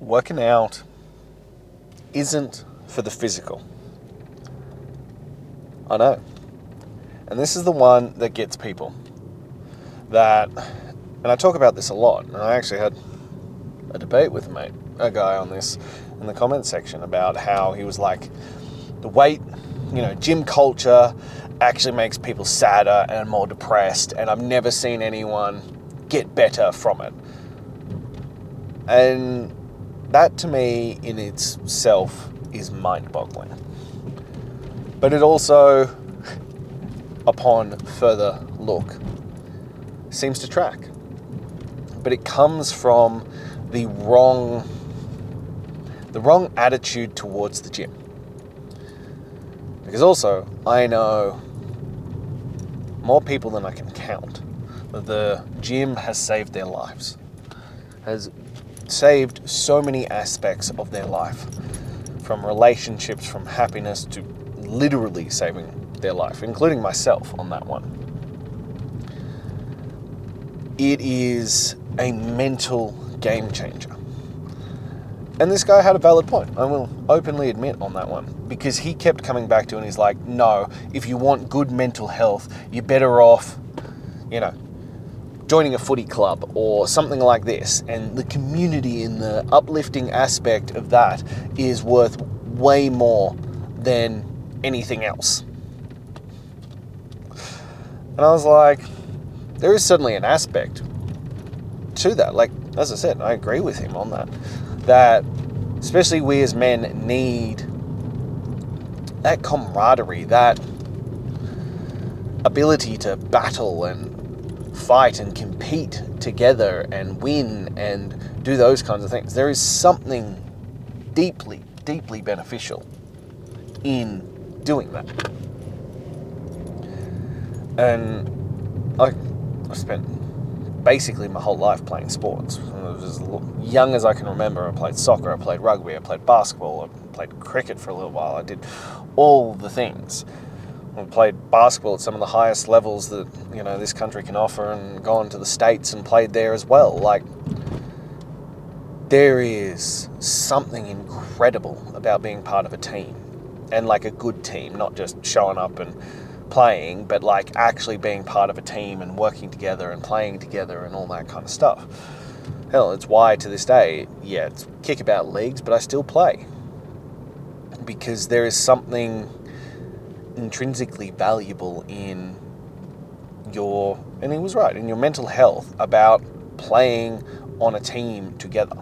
working out isn't for the physical. I know. And this is the one that gets people. And I talk about this a lot, and I actually had a debate with a guy on this in the comments section about how he was like, the weight, gym culture actually makes people sadder and more depressed, and I've never seen anyone get better from it. And that to me in itself is mind-boggling. But it also, upon further look, seems to track. But it comes from the wrong attitude towards the gym. Because also, I know more people than I can count that the gym has saved their lives. Has saved so many aspects of their life. From relationships, from happiness, to literally saving their life, including myself on that one. It is a mental game changer. And this guy had a valid point, I will openly admit on that one, because he kept coming back to it and he's like, no, if you want good mental health, you're better off, joining a footy club or something like this. And the community and the uplifting aspect of that is worth way more than anything else. And I was like, there is certainly an aspect to that. Like, as I said, I agree with him on that especially we as men need that camaraderie, that ability to battle and fight and compete together and win and do those kinds of things. There is something deeply, deeply beneficial in doing that. And I spent basically my whole life playing sports. I was as young as I can remember. I played soccer, I played rugby, I played basketball, I played cricket for a little while. I did all the things. I played basketball at some of the highest levels that, this country can offer, and gone to the States and played there as well. Like, there is something incredible about being part of a team, and like a good team, not just showing up and playing, but like actually being part of a team and working together and playing together and all that kind of stuff. Hell, it's why to this day, it's kickabout leagues, but I still play. Because there is something intrinsically valuable in and he was right, in your mental health about playing on a team together.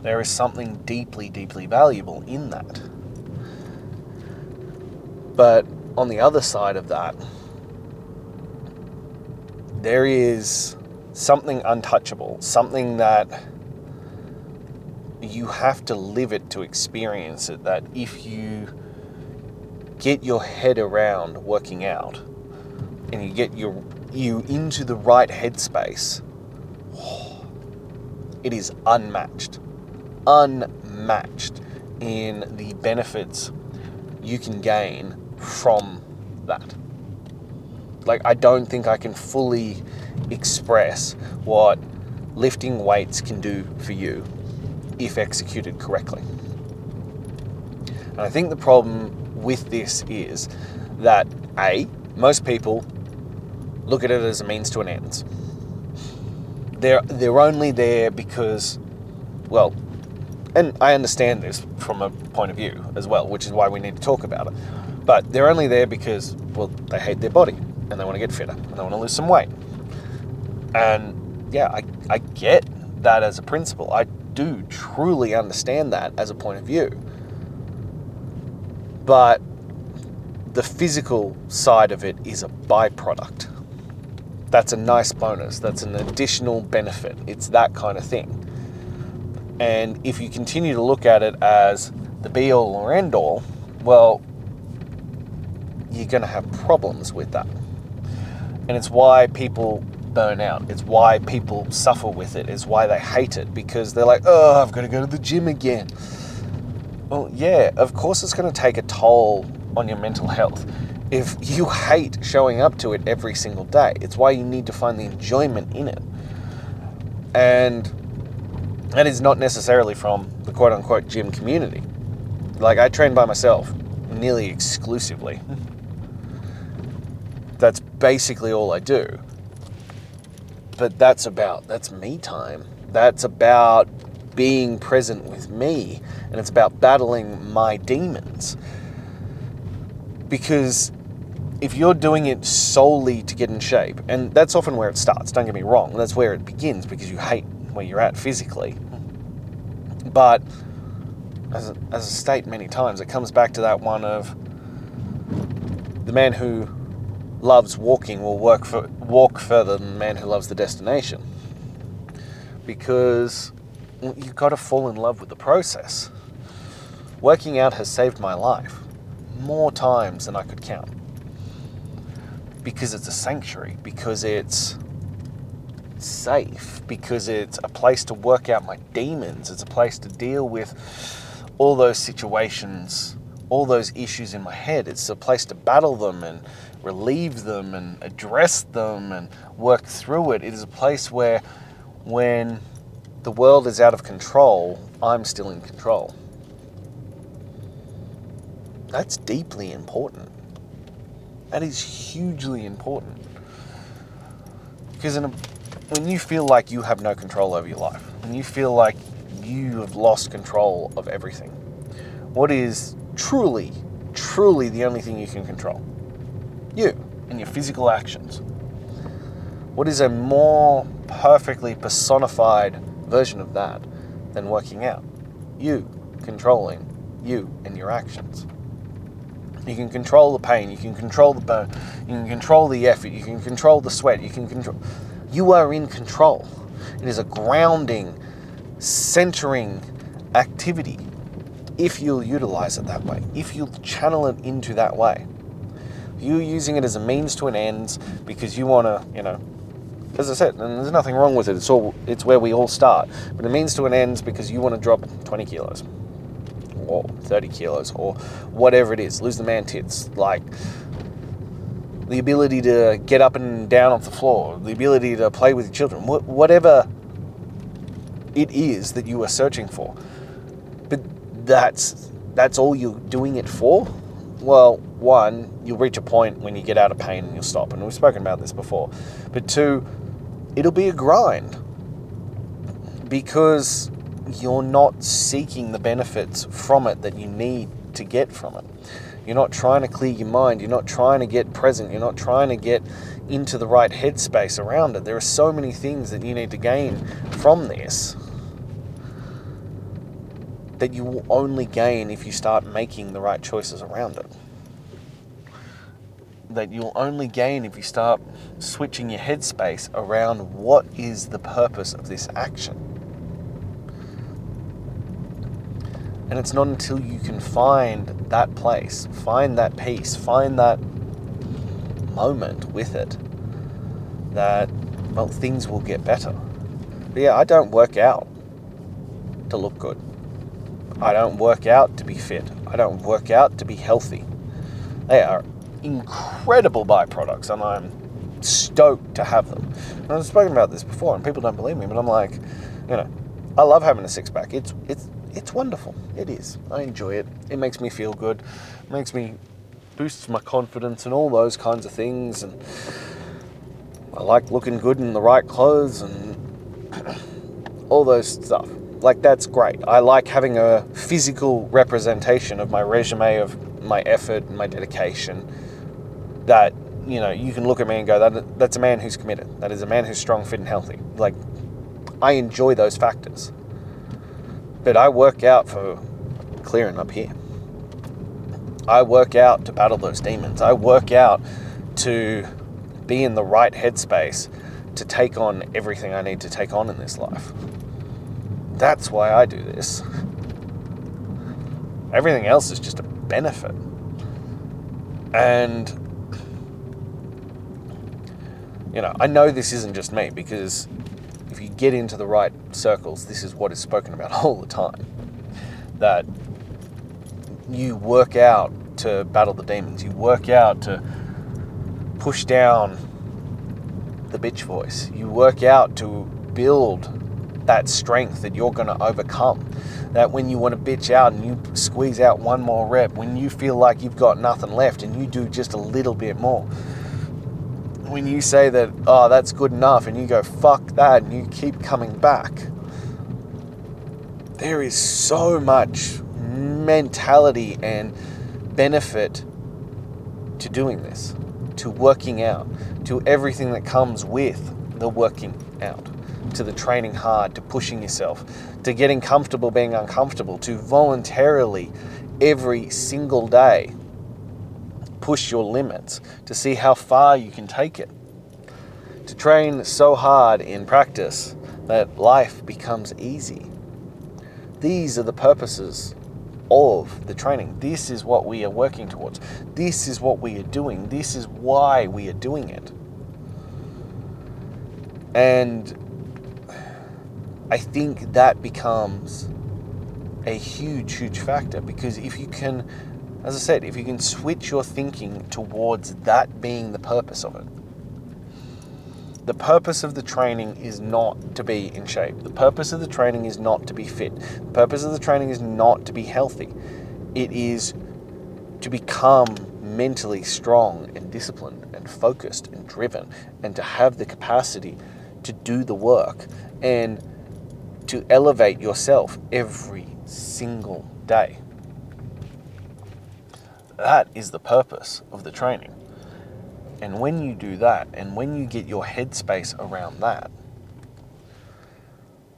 There is something deeply, deeply valuable in that. But on the other side of that, there is something untouchable, something that you have to live it to experience it, that if you get your head around working out and you get you into the right headspace, it is unmatched in the benefits you can gain from that. Like, I don't think I can fully express what lifting weights can do for you if executed correctly. And I think the problem with this is that most people look at it as a means to an end. They're only there because, well, and I understand this from a point of view as well, which is why we need to talk about it. But they're only there because, well, they hate their body and they want to get fitter and they want to lose some weight. And I get that as a principle. I do truly understand that as a point of view. But the physical side of it is a byproduct. That's a nice bonus. That's an additional benefit. It's that kind of thing. And if you continue to look at it as the be-all or end-all, well, you're going to have problems with that. And it's why people burn out. It's why people suffer with it. It's why they hate it, because they're like, oh, I've got to go to the gym again. Well, yeah, of course it's going to take a toll on your mental health. If you hate showing up to it every single day, it's why you need to find the enjoyment in it. And That is not necessarily from the quote-unquote gym community. Like, I train by myself nearly exclusively. That's basically all I do. But that's me time. That's about being present with me, and it's about battling my demons. Because if you're doing it solely to get in shape, and that's often where it starts, don't get me wrong, that's where it begins because you hate where you're at physically. But as I state many times, it comes back to that one of the man who loves walking will walk further than the man who loves the destination. Because you've got to fall in love with the process. Working out has saved my life more times than I could count. Because it's a sanctuary, because it's safe, because it's a place to work out my demons, it's a place to deal with all those situations, all those issues in my head. It's a place to battle them and relieve them and address them and work through it. It is a place where when the world is out of control, I'm still in control. That's deeply important. That is hugely important. Because when you feel like you have no control over your life, when you feel like you have lost control of everything, what is truly, truly the only thing you can control? You and your physical actions. What is a more perfectly personified version of that than working out? You controlling you and your actions. You can control the pain, you can control the burn, you can control the effort, you can control the sweat, you are in control. It is a grounding, centering activity if you'll utilize it that way, if you'll channel it into that way. You using it as a means to an end because you want to, as I said, and there's nothing wrong with it, it's where we all start, but a means to an end because you want to drop 20 kilos. Or 30 kilos, or whatever it is, lose the man tits, like the ability to get up and down off the floor, the ability to play with your children, whatever it is that you are searching for. But that's all you're doing it for? Well, one, you'll reach a point when you get out of pain and you'll stop, and we've spoken about this before. But two, it'll be a grind because you're not seeking the benefits from it that you need to get from it. You're not trying to clear your mind. You're not trying to get present. You're not trying to get into the right headspace around it. There are so many things that you need to gain from this that you will only gain if you start making the right choices around it. That you'll only gain if you start switching your headspace around what is the purpose of this action. And it's not until you can find that place, find that peace, find that moment with it, that, well, things will get better. But yeah, I don't work out to look good. I don't work out to be fit. I don't work out to be healthy. They are incredible byproducts, and I'm stoked to have them. And I've spoken about this before, and people don't believe me, but I'm like, I love having a six-pack. It's wonderful. It is. I enjoy it. It makes me feel good. It makes me boosts my confidence and all those kinds of things. And I like looking good in the right clothes and all those stuff. Like, that's great. I like having a physical representation of my resume, of my effort and my dedication, that, you can look at me and go, that's a man who's committed. That is a man who's strong, fit, and healthy. Like, I enjoy those factors. But I work out for clearing up here. I work out to battle those demons. I work out to be in the right headspace to take on everything I need to take on in this life. That's why I do this. Everything else is just a benefit. And, I know this isn't just me, because if you get into the right circles, this is what is spoken about all the time. That you work out to battle the demons. You work out to push down the bitch voice. You work out to build that strength that you're going to overcome. That when you want to bitch out and you squeeze out one more rep, when you feel like you've got nothing left and you do just a little bit more. When you say that, oh, that's good enough, and you go, fuck that, and you keep coming back. There is so much mentality and benefit to doing this, to working out, to everything that comes with the working out, to the training hard, to pushing yourself, to getting comfortable being uncomfortable, to voluntarily every single day push your limits to see how far you can take it, to train so hard in practice that life becomes easy. These are the purposes of the training. This is what we are working towards. This is what we are doing. This is why we are doing it. And I think that becomes a huge, huge factor, because if you can, as I said, if you can switch your thinking towards that being the purpose of it. The purpose of the training is not to be in shape. The purpose of the training is not to be fit. The purpose of the training is not to be healthy. It is to become mentally strong and disciplined and focused and driven, and to have the capacity to do the work and to elevate yourself every single day. That is the purpose of the training. And when you do that, and when you get your headspace around that,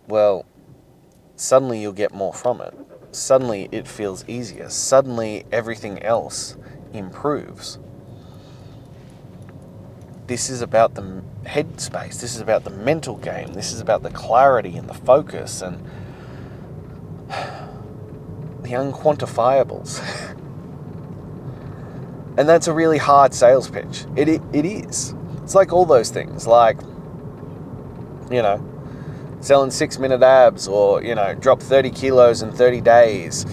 well, suddenly you'll get more from it. Suddenly it feels easier. Suddenly everything else improves. This is about the headspace. This is about the mental game. This is about the clarity and the focus and the unquantifiables. And that's a really hard sales pitch. It is. It's like all those things, like, selling 6-minute abs, or, drop 30 kilos in 30 days.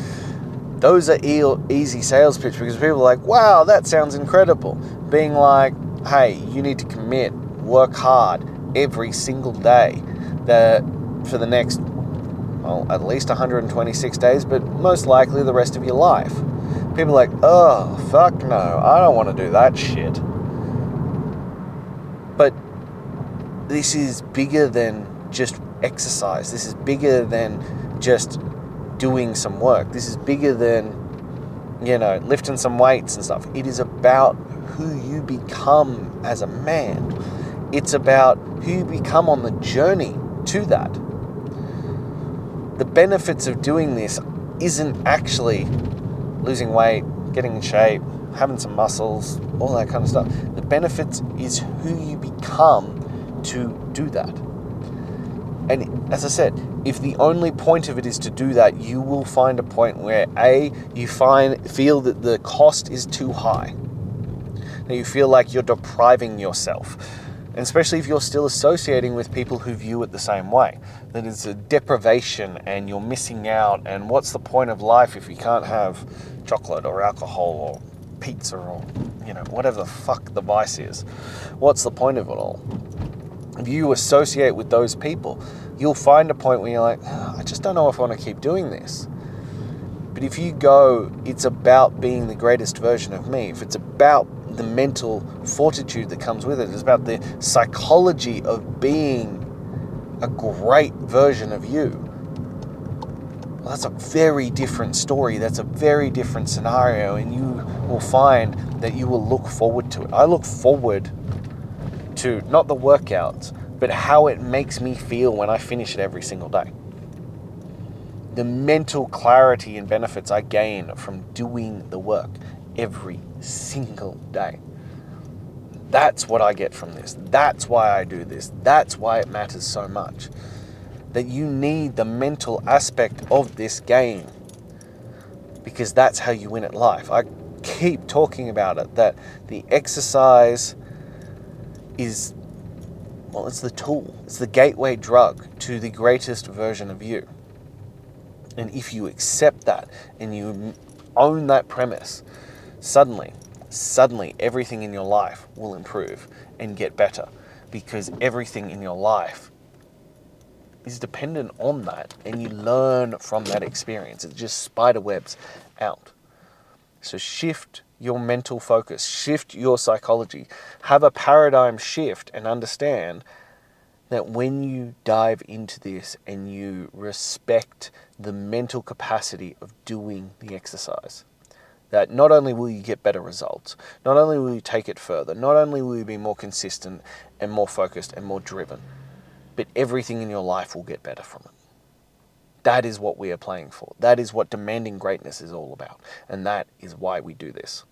Those are easy sales pitch, because people are like, wow, that sounds incredible. Being like, hey, you need to commit, work hard every single day for the next, at least 126 days, but most likely the rest of your life. People are like, oh, fuck no, I don't want to do that shit. But this is bigger than just exercise. This is bigger than just doing some work. This is bigger than, lifting some weights and stuff. It is about who you become as a man. It's about who you become on the journey to that. The benefits of doing this isn't actually losing weight, getting in shape, having some muscles, all that kind of stuff. The benefits is who you become to do that. And as I said, if the only point of it is to do that, you will find a point where you feel that the cost is too high. That you feel like you're depriving yourself. And especially if you're still associating with people who view it the same way. That it's a deprivation and you're missing out, and what's the point of life if you can't have chocolate or alcohol or pizza or, whatever the fuck the vice is. What's the point of it all? If you associate with those people, you'll find a point where you're like, I just don't know if I want to keep doing this. But if you go, it's about being the greatest version of me. If it's about the mental fortitude that comes with it, it's about the psychology of being a great version of you. Well, that's a very different story. That's a very different scenario, and you will find that you will look forward to it. I look forward to not the workouts, but how it makes me feel when I finish it every single day. The mental clarity and benefits I gain from doing the work every single day. That's what I get from this. That's why I do this. That's why it matters so much. That you need the mental aspect of this game, because that's how you win at life. I keep talking about it, that the exercise is, it's the tool. It's the gateway drug to the greatest version of you. And if you accept that and you own that premise, suddenly everything in your life will improve and get better, because everything in your life is dependent on that, and you learn from that experience. It just spider webs out. So shift your mental focus, shift your psychology, have a paradigm shift, and understand that when you dive into this and you respect the mental capacity of doing the exercise, that not only will you get better results, not only will you take it further, not only will you be more consistent and more focused and more driven, but everything in your life will get better from it. That is what we are playing for. That is what demanding greatness is all about. And that is why we do this.